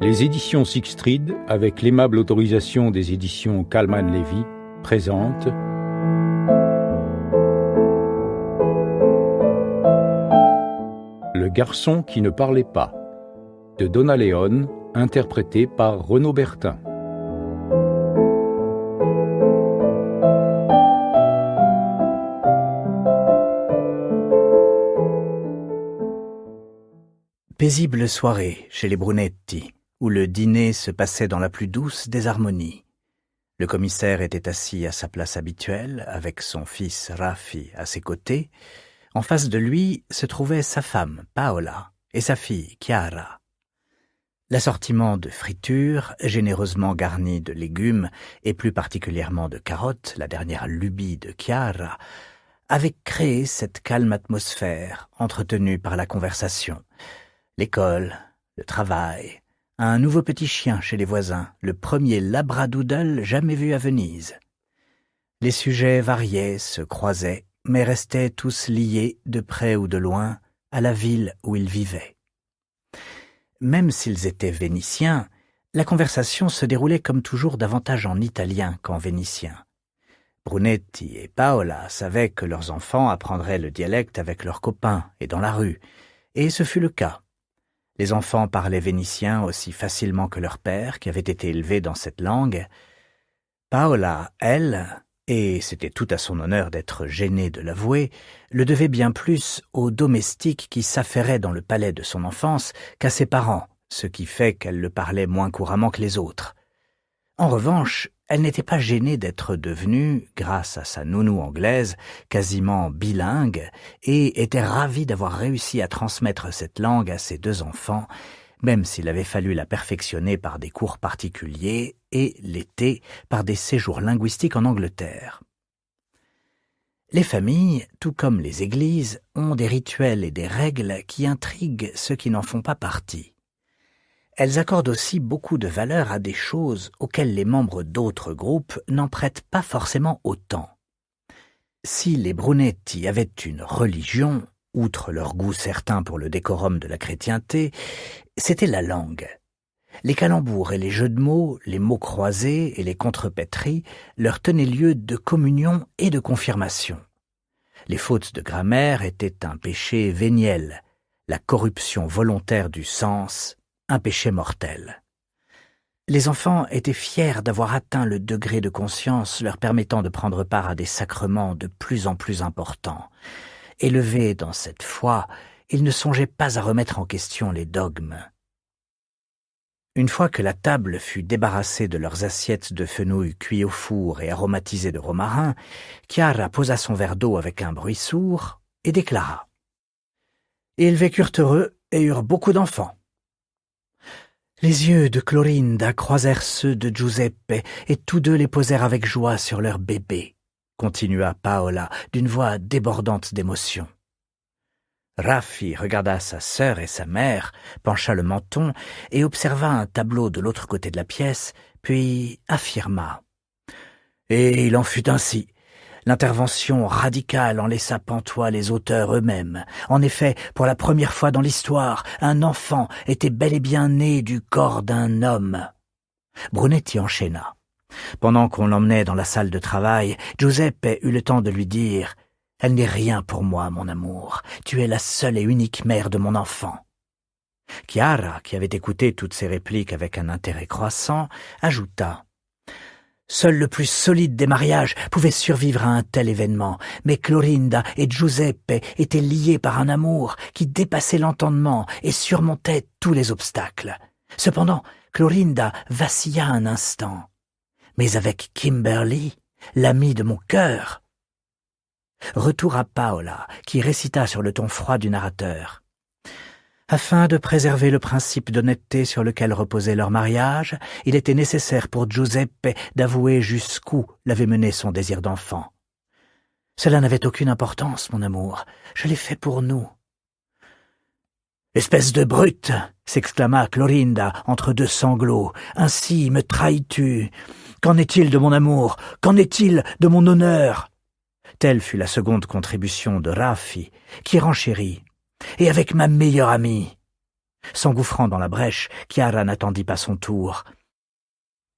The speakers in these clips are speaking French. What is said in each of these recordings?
Les éditions Sixtrid, avec l'aimable autorisation des éditions Kalman Levy, présentent Le garçon qui ne parlait pas, de Donna Leon, interprété par Renaud Bertin. Paisible soirée chez les Brunetti, où le dîner se passait dans la plus douce des harmonies. Le commissaire était assis à sa place habituelle, avec son fils Raffi à ses côtés. En face de lui se trouvait sa femme, Paola, et sa fille, Chiara. L'assortiment de fritures, généreusement garni de légumes, et plus particulièrement de carottes, la dernière lubie de Chiara, avait créé cette calme atmosphère, entretenue par la conversation. L'école, le travail, un nouveau petit chien chez les voisins, le premier labradoodle jamais vu à Venise. Les sujets variaient, se croisaient, mais restaient tous liés, de près ou de loin, à la ville où ils vivaient. Même s'ils étaient vénitiens, la conversation se déroulait comme toujours davantage en italien qu'en vénitien. Brunetti et Paola savaient que leurs enfants apprendraient le dialecte avec leurs copains et dans la rue, et ce fut le cas. Les enfants parlaient vénitien aussi facilement que leur père, qui avait été élevé dans cette langue. Paola, elle, et c'était tout à son honneur d'être gênée de l'avouer, le devait bien plus aux domestiques qui s'affairaient dans le palais de son enfance qu'à ses parents, ce qui fait qu'elle le parlait moins couramment que les autres. En revanche, elle n'était pas gênée d'être devenue, grâce à sa nounou anglaise, quasiment bilingue, et était ravie d'avoir réussi à transmettre cette langue à ses deux enfants, même s'il avait fallu la perfectionner par des cours particuliers et, l'été, par des séjours linguistiques en Angleterre. Les familles, tout comme les églises, ont des rituels et des règles qui intriguent ceux qui n'en font pas partie. Elles accordent aussi beaucoup de valeur à des choses auxquelles les membres d'autres groupes n'en prêtent pas forcément autant. Si les Brunetti avaient une religion, outre leur goût certain pour le décorum de la chrétienté, c'était la langue. Les calembours et les jeux de mots, les mots croisés et les contrepèteries leur tenaient lieu de communion et de confirmation. Les fautes de grammaire étaient un péché véniel, la corruption volontaire du sens, un péché mortel. Les enfants étaient fiers d'avoir atteint le degré de conscience leur permettant de prendre part à des sacrements de plus en plus importants. Élevés dans cette foi, ils ne songeaient pas à remettre en question les dogmes. Une fois que la table fut débarrassée de leurs assiettes de fenouil cuit au four et aromatisées de romarin, Chiara posa son verre d'eau avec un bruit sourd et déclara « Ils vécurent heureux et eurent beaucoup d'enfants. » Les yeux de Clorinda croisèrent ceux de Giuseppe, et tous deux les posèrent avec joie sur leur bébé, continua Paola d'une voix débordante d'émotion. Raffi regarda sa sœur et sa mère, pencha le menton et observa un tableau de l'autre côté de la pièce, puis affirma. Et il en fut ainsi. L'intervention radicale en laissa pantois les auteurs eux-mêmes. En effet, pour la première fois dans l'histoire, un enfant était bel et bien né du corps d'un homme. Brunetti enchaîna. Pendant qu'on l'emmenait dans la salle de travail, Giuseppe eut le temps de lui dire « Elle n'est rien pour moi, mon amour. Tu es la seule et unique mère de mon enfant. » Chiara, qui avait écouté toutes ces répliques avec un intérêt croissant, ajouta Seul le plus solide des mariages pouvait survivre à un tel événement, mais Clorinda et Giuseppe étaient liés par un amour qui dépassait l'entendement et surmontait tous les obstacles. Cependant, Clorinda vacilla un instant. Mais avec Kimberly, l'amie de mon cœur. Retour à Paola, qui récita sur le ton froid du narrateur. Afin de préserver le principe d'honnêteté sur lequel reposait leur mariage, il était nécessaire pour Giuseppe d'avouer jusqu'où l'avait mené son désir d'enfant. Cela n'avait aucune importance, mon amour. Je l'ai fait pour nous. « Espèce de brute !» s'exclama Clorinda entre deux sanglots. « Ainsi me trahis-tu. Qu'en est-il de mon amour? Qu'en est-il de mon honneur ?» Telle fut la seconde contribution de Raffi, qui renchérit. « Et avec ma meilleure amie ?» S'engouffrant dans la brèche, Chiara n'attendit pas son tour.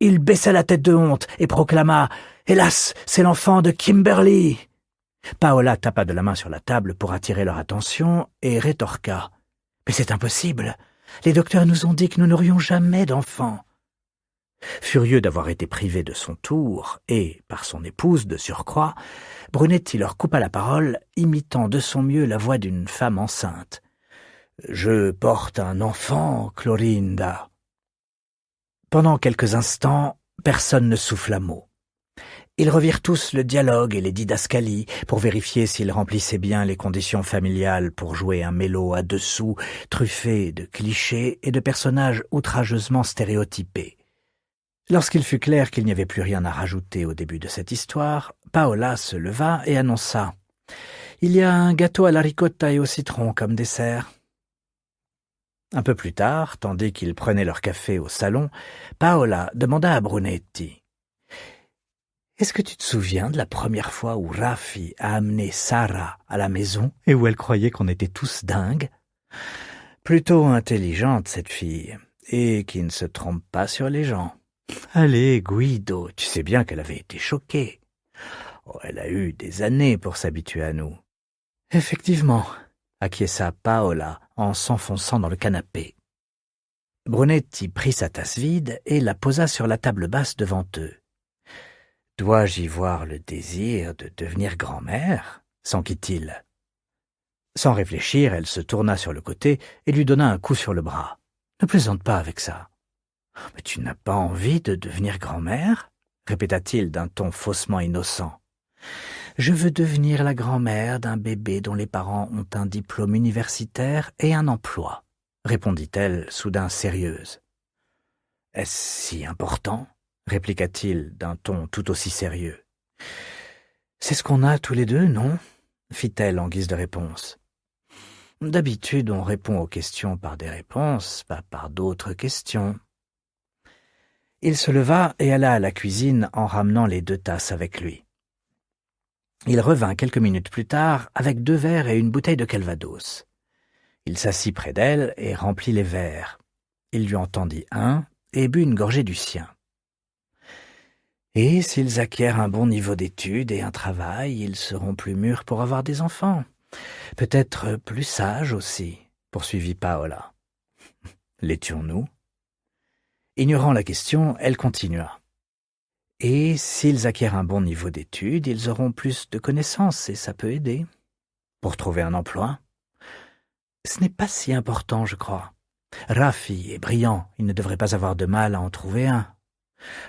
Il baissa la tête de honte et proclama « Hélas, c'est l'enfant de Kimberly !» Paola tapa de la main sur la table pour attirer leur attention et rétorqua « Mais c'est impossible. Les docteurs nous ont dit que nous n'aurions jamais d'enfants. » Furieux d'avoir été privé de son tour, et par son épouse de surcroît, Brunetti leur coupa la parole, imitant de son mieux la voix d'une femme enceinte. « Je porte un enfant, Clorinda. » Pendant quelques instants, personne ne souffla mot. Ils revirent tous le dialogue et les didascalies pour vérifier s'ils remplissaient bien les conditions familiales pour jouer un mélo à dessous, truffé de clichés et de personnages outrageusement stéréotypés. Lorsqu'il fut clair qu'il n'y avait plus rien à rajouter au début de cette histoire, Paola se leva et annonça « Il y a un gâteau à la ricotta et au citron comme dessert. » Un peu plus tard, tandis qu'ils prenaient leur café au salon, Paola demanda à Brunetti « Est-ce que tu te souviens de la première fois où Raffi a amené Sarah à la maison et où elle croyait qu'on était tous dingues? Plutôt intelligente, cette fille, et qui ne se trompe pas sur les gens. Allez, Guido, tu sais bien qu'elle avait été choquée. Oh, elle a eu des années pour s'habituer à nous. » Effectivement, acquiesça Paola en s'enfonçant dans le canapé. Brunetti prit sa tasse vide et la posa sur la table basse devant eux. « Dois-je y voir le désir de devenir grand-mère » s'enquit-il. Sans réfléchir, elle se tourna sur le côté et lui donna un coup sur le bras. « Ne plaisante pas avec ça. »« Mais tu n'as pas envie de devenir grand-mère » répéta-t-il d'un ton faussement innocent. « Je veux devenir la grand-mère d'un bébé dont les parents ont un diplôme universitaire et un emploi, » répondit-elle soudain sérieuse. « Est-ce si important ?» répliqua-t-il d'un ton tout aussi sérieux. « C'est ce qu'on a tous les deux, non ?» fit-elle en guise de réponse. « D'habitude, on répond aux questions par des réponses, pas par d'autres questions. » Il se leva et alla à la cuisine en ramenant les 2 tasses avec lui. Il revint quelques minutes plus tard avec 2 verres et une bouteille de Calvados. Il s'assit près d'elle et remplit les verres. Il lui en tendit un et but une gorgée du sien. Et s'ils acquièrent un bon niveau d'études et un travail, ils seront plus mûrs pour avoir des enfants. Peut-être plus sages aussi, poursuivit Paola. L'étions-nous? Ignorant la question, elle continua. Et s'ils acquièrent un bon niveau d'études, ils auront plus de connaissances et ça peut aider. Pour trouver un emploi? Ce n'est pas si important, je crois. Raffi est brillant, il ne devrait pas avoir de mal à en trouver un.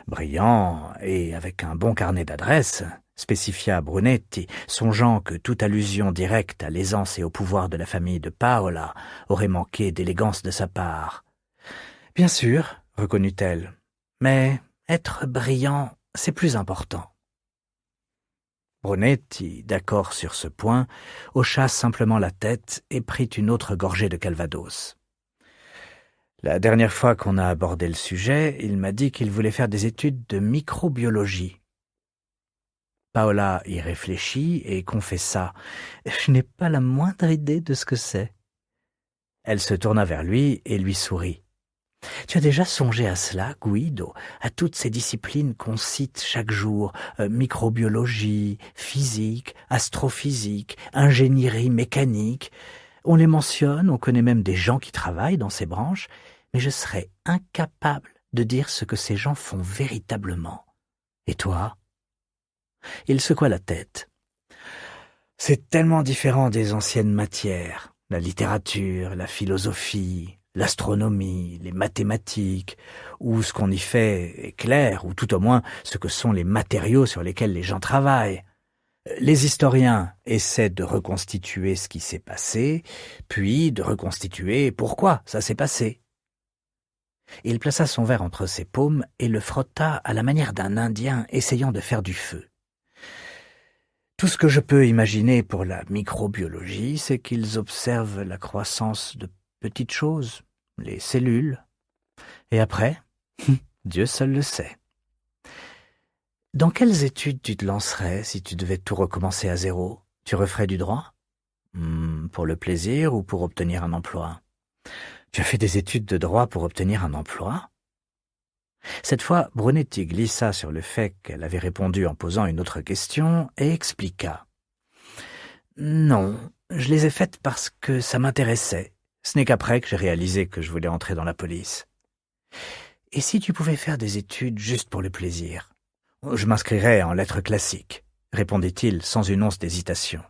Brillant et avec un bon carnet d'adresses, spécifia Brunetti, songeant que toute allusion directe à l'aisance et au pouvoir de la famille de Paola aurait manqué d'élégance de sa part. Bien sûr, reconnut-elle, mais être brillant, c'est plus important. Brunetti, d'accord sur ce point, hocha simplement la tête et prit une autre gorgée de Calvados. La dernière fois qu'on a abordé le sujet, il m'a dit qu'il voulait faire des études de microbiologie. Paola y réfléchit et confessa « Je n'ai pas la moindre idée de ce que c'est. » Elle se tourna vers lui et lui sourit. « Tu as déjà songé à cela, Guido, à toutes ces disciplines qu'on cite chaque jour, microbiologie, physique, astrophysique, ingénierie mécanique. On les mentionne, on connaît même des gens qui travaillent dans ces branches, mais je serais incapable de dire ce que ces gens font véritablement. Et toi ?» Il secoua la tête. « C'est tellement différent des anciennes matières, la littérature, la philosophie, l'astronomie, les mathématiques, où ce qu'on y fait est clair, ou tout au moins ce que sont les matériaux sur lesquels les gens travaillent. Les historiens essaient de reconstituer ce qui s'est passé, puis de reconstituer pourquoi ça s'est passé. » Il plaça son verre entre ses paumes et le frotta à la manière d'un Indien essayant de faire du feu. « Tout ce que je peux imaginer pour la microbiologie, c'est qu'ils observent la croissance de petites choses, les cellules. Et après, Dieu seul le sait. Dans quelles études tu te lancerais si tu devais tout recommencer à zéro? Tu referais du droit? Pour le plaisir ou pour obtenir un emploi? Tu as fait des études de droit pour obtenir un emploi ?» Cette fois, Brunetti glissa sur le fait qu'elle avait répondu en posant une autre question et expliqua. « Non, je les ai faites parce que ça m'intéressait. Ce n'est qu'après que j'ai réalisé que je voulais entrer dans la police. Et si tu pouvais faire des études juste pour le plaisir ? Je m'inscrirais en lettres classiques, répondit-il sans une once d'hésitation.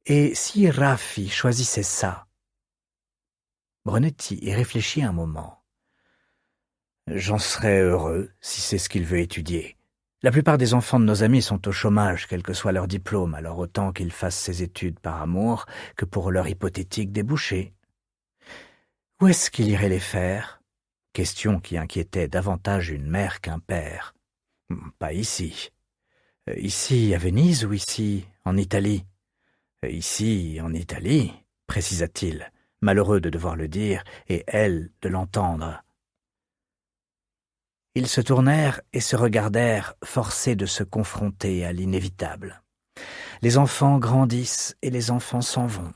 Et si Raffi choisissait ça ? Brunetti y réfléchit un moment. J'en serais heureux si c'est ce qu'il veut étudier. La plupart des enfants de nos amis sont au chômage, quel que soit leur diplôme, alors autant qu'ils fassent ces études par amour que pour leur hypothétique débouché. Où est-ce qu'il irait les faire ? Question qui inquiétait davantage une mère qu'un père. Pas ici. Ici, à Venise, ou ici, en Italie ? Ici, en Italie, précisa-t-il, malheureux de devoir le dire, et elle de l'entendre. Ils se tournèrent et se regardèrent, forcés de se confronter à l'inévitable. Les enfants grandissent et les enfants s'en vont.